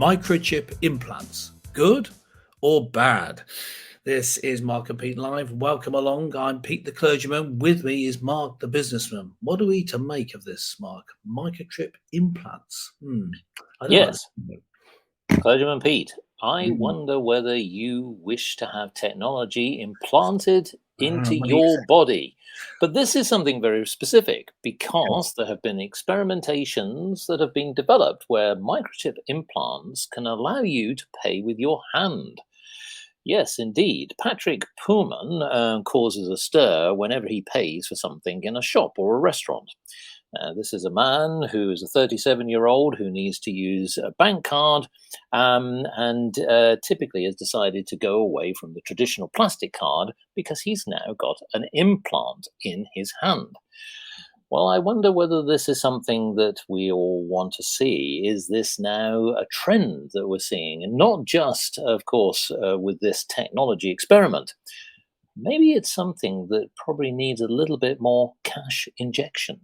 Microchip implants, good or bad? This is Mark and Pete Live. Welcome along. I'm Pete the clergyman. With me is Mark the businessman. What are we to make of this, Mark? Microchip implants. I don't Yes, know. Clergyman Pete, I Mm. wonder whether you wish to have technology implanted into What do you your think? body. But this is something very specific because there have been experimentations that have been developed where microchip implants can allow you to pay with your hand. Yes, indeed. Patrick Pullman causes a stir whenever he pays for something in a shop or a restaurant. This is a man who is a 37-year-old who needs to use a bank card and typically has decided to go away from the traditional plastic card because he's now got an implant in his hand. Well, I wonder whether this is something that we all want to see. Is this now a trend that we're seeing? And not just, of course, with this technology experiment. Maybe it's something that probably needs a little bit more cash injection.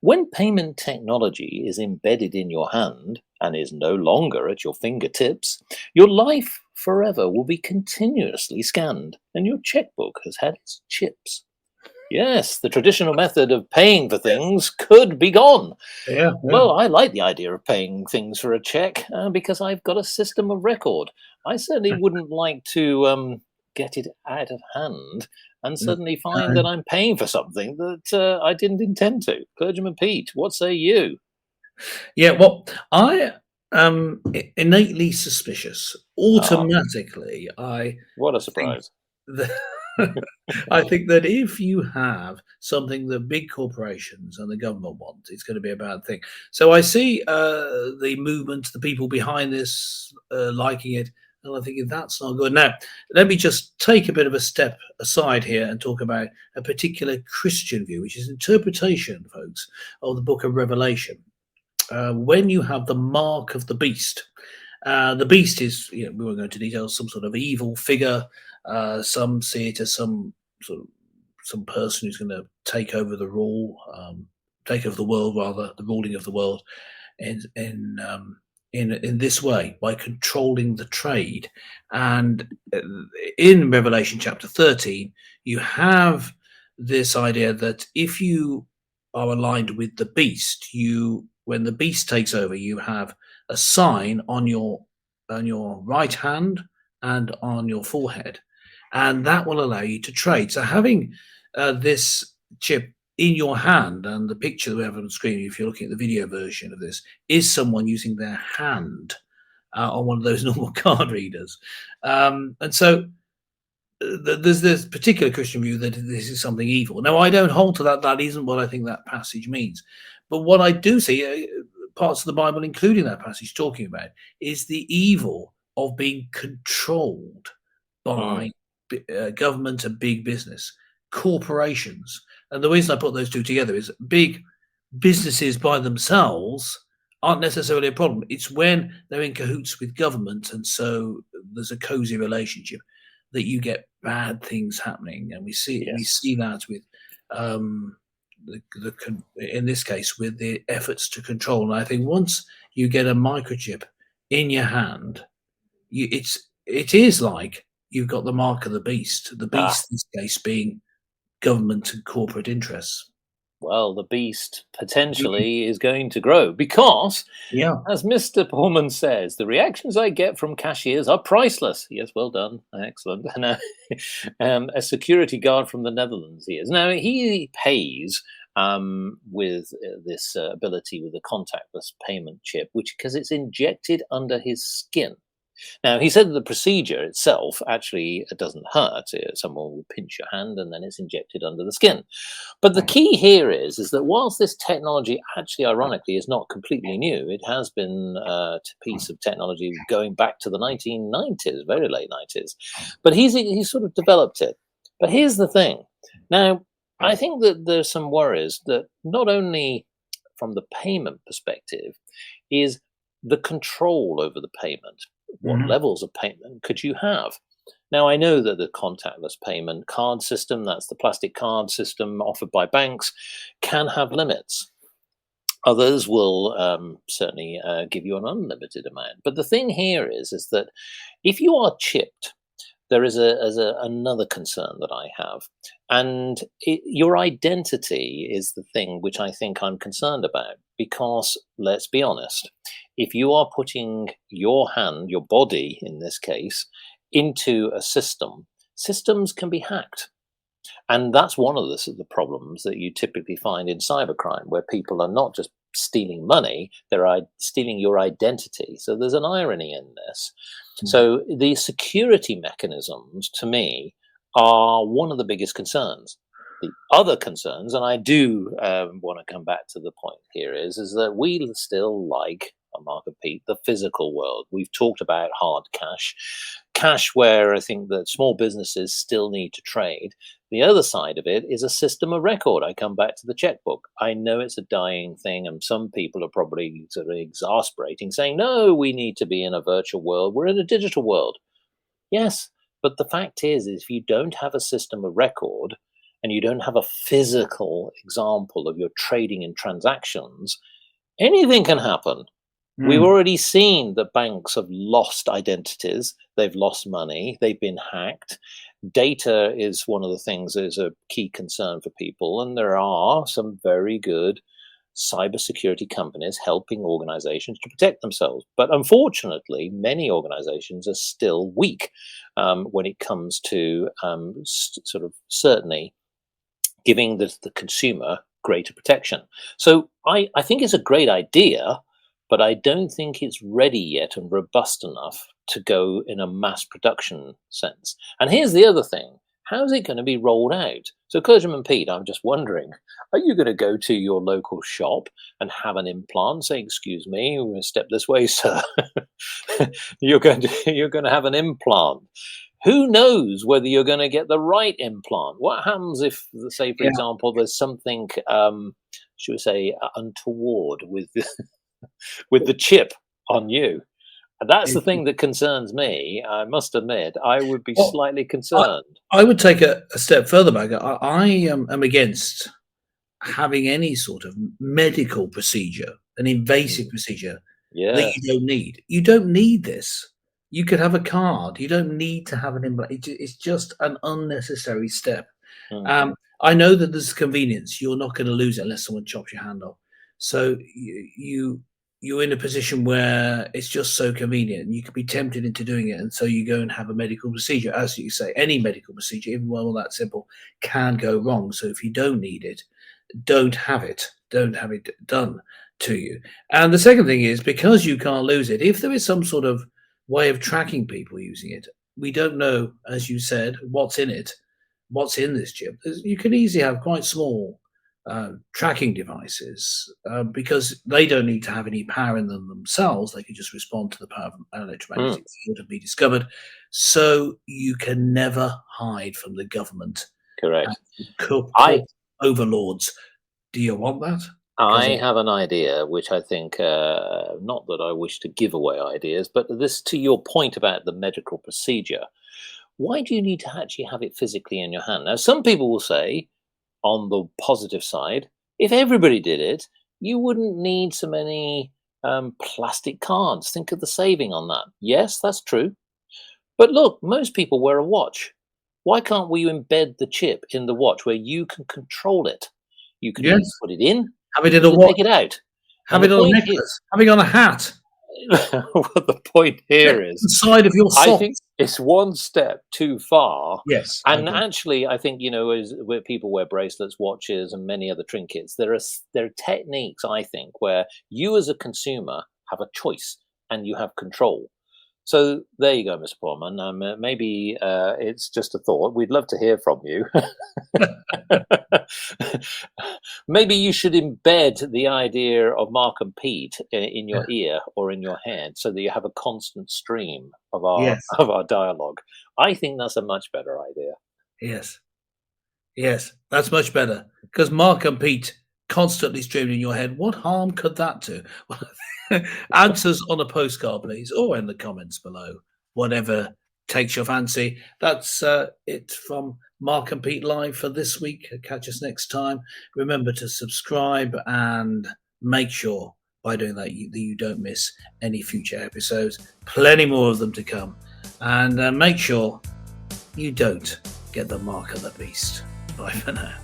When payment technology is embedded in your hand and is no longer at your fingertips, your life forever will be continuously scanned and your checkbook has had its chips. Yes, the traditional method of paying for things could be gone. Yeah, yeah. Well, I like the idea of paying things for a check because I've got a system of record. I certainly wouldn't like to get it out of hand and suddenly find that I'm paying for something that I didn't intend to. Clergyman Pete, what say you? Yeah, well, I am innately suspicious. Ah, Automatically, I what a think surprise. that I think that if you have something that big corporations and the government want, it's going to be a bad thing. So I see the movement, the people behind this liking it, and I'm thinking that's not good. Now, let me just take a bit of a step aside here and talk about a particular Christian view, which is interpretation, folks, of the book of Revelation. When you have the mark of the beast is, we won't go into details, some sort of evil figure. Some see it as some person who's going to take over the world, rather, the ruling of the world, in in um, in this way by controlling the trade. And in Revelation chapter 13, you have this idea that if you are aligned with the beast, when the beast takes over, you have a sign on your right hand and on your forehead, and that will allow you to trade. So having this chip in your hand, and the picture that we have on the screen, if you're looking at the video version of this, is someone using their hand on one of those normal card readers, and so there's this particular Christian view that this is something evil. Now, I don't hold to that. That isn't what I think that passage means. But what I do see, parts of the Bible, including that passage talking about, is the evil of being controlled Hmm. by government and big business, corporations. And the reason I put those two together is big businesses by themselves aren't necessarily a problem. It's when they're in cahoots with government, and so there's a cozy relationship that you get bad things happening, and we Yes. see that with um, in this case with the efforts to control. And I think once you get a microchip in your hand, it is like you've got the mark of the beast. The Ah, beast in this case being government and corporate interests. well, the beast potentially is going to grow because, Yeah. as Mr. Pullman says, the reactions I get from cashiers are priceless. Yes, well done. Excellent. Now, a security guard from the Netherlands he is. Now, he pays with this ability with the contactless payment chip, which because it's injected under his skin. Now, he said that the procedure itself actually doesn't hurt. Someone will pinch your hand and then it's injected under the skin. But the key here is that whilst this technology actually, ironically, is not completely new, it has been a piece of technology going back to the 1990s, very late 90s. But he's sort of developed it. But here's the thing. Now, I think that there's some worries that not only from the payment perspective is the control over the payment. What Mhm. levels of payment could you have? Now, I know that the contactless payment card system, that's the plastic card system offered by banks, can have limits. Others will certainly give you an unlimited amount. But the thing here is that if you are chipped, there is another concern that I have, and your identity is the thing which I think I'm concerned about. Because let's be honest, if you are putting your hand, your body in this case, into a system, systems can be hacked. And that's one of the problems that you typically find in cybercrime, where people are not just stealing money, they're stealing your identity. So there's an irony in this. So the security mechanisms, to me, are one of the biggest concerns. The other concerns, and I do want to come back to the point here, is that we still like, Mark and Pete, the physical world. We've talked about hard cash where I think that small businesses still need to trade. The other side of it is a system of record. I come back to the checkbook. I know it's a dying thing, and some people are probably sort of exasperating, saying, no, we need to be in a virtual world. We're in a digital world. Yes, but the fact is if you don't have a system of record and you don't have a physical example of your trading and transactions, anything can happen. We've already seen that banks have lost identities, they've lost money, they've been hacked. Data is one of the things that is a key concern for people, and there are some very good cybersecurity companies helping organizations to protect themselves. But unfortunately, many organizations are still weak when it comes to sort of certainly giving the consumer greater protection. So I think it's a great idea, but I don't think it's ready yet and robust enough to go in a mass production sense. And here's the other thing. How's it going to be rolled out? So, Clergyman Pete, I'm just wondering, are you going to go to your local shop and have an implant? Say, excuse me, we're going to step this way, sir. you're going to have an implant. Who knows whether you're going to get the right implant? What happens if, say, for example, there's something, should we say, untoward with with the chip on you? And that's the thing that concerns me. I must admit, I would be slightly concerned. I would take a step further back. I am against having any sort of medical procedure, an invasive procedure that you don't need. You don't need this. You could have a card. You don't need to have an implant. It's just an unnecessary step. I know that there's convenience. You're not going to lose it unless someone chops your hand off. So you're in a position where it's just so convenient. You could be tempted into doing it, and so you go and have a medical procedure. As you say, any medical procedure, even one that simple, can go wrong. So if you don't need it, don't have it. Don't have it done to you. And the second thing is, because you can't lose it, if there is some sort of way of tracking people using it, we don't know, as you said, what's in it, what's in this chip. You can easily have quite small tracking devices because they don't need to have any power in them themselves. They can just respond to the power of an electromagnetic field and be discovered. So you can never hide from the government. Correct. Overlords. Do you want that? I have an idea, which I think, not that I wish to give away ideas, but this, to your point about the medical procedure, why do you need to actually have it physically in your hand? Now, some people will say, on the positive side, if everybody did it, you wouldn't need so many plastic cards. Think of the saving on that. Yes, that's true. But look, most people wear a watch. Why can't we embed the chip in the watch where you can control it? You can either put it in, have it in a watch, take it out, have it on a necklace, have it on a hat. Well, the point here is the side of your sock. I think it's one step too far. Yes, and actually, I think where people wear bracelets, watches, and many other trinkets, there are techniques, I think, where you as a consumer have a choice and you have control. So there you go, Mr. Poorman. Maybe it's just a thought. We'd love to hear from you. Maybe you should embed the idea of Mark and Pete in your ear or in your head so that you have a constant stream of our dialogue. I think that's a much better idea. Yes, that's much better. Because Mark and Pete constantly streaming in your head, what harm could that do? Answers on a postcard, please, or in the comments below. Whatever takes your fancy. That's it from Mark and Pete Live for this week. Catch us next time. Remember to subscribe and make sure by doing that you don't miss any future episodes. Plenty more of them to come. And make sure you don't get the mark of the beast. Bye for now.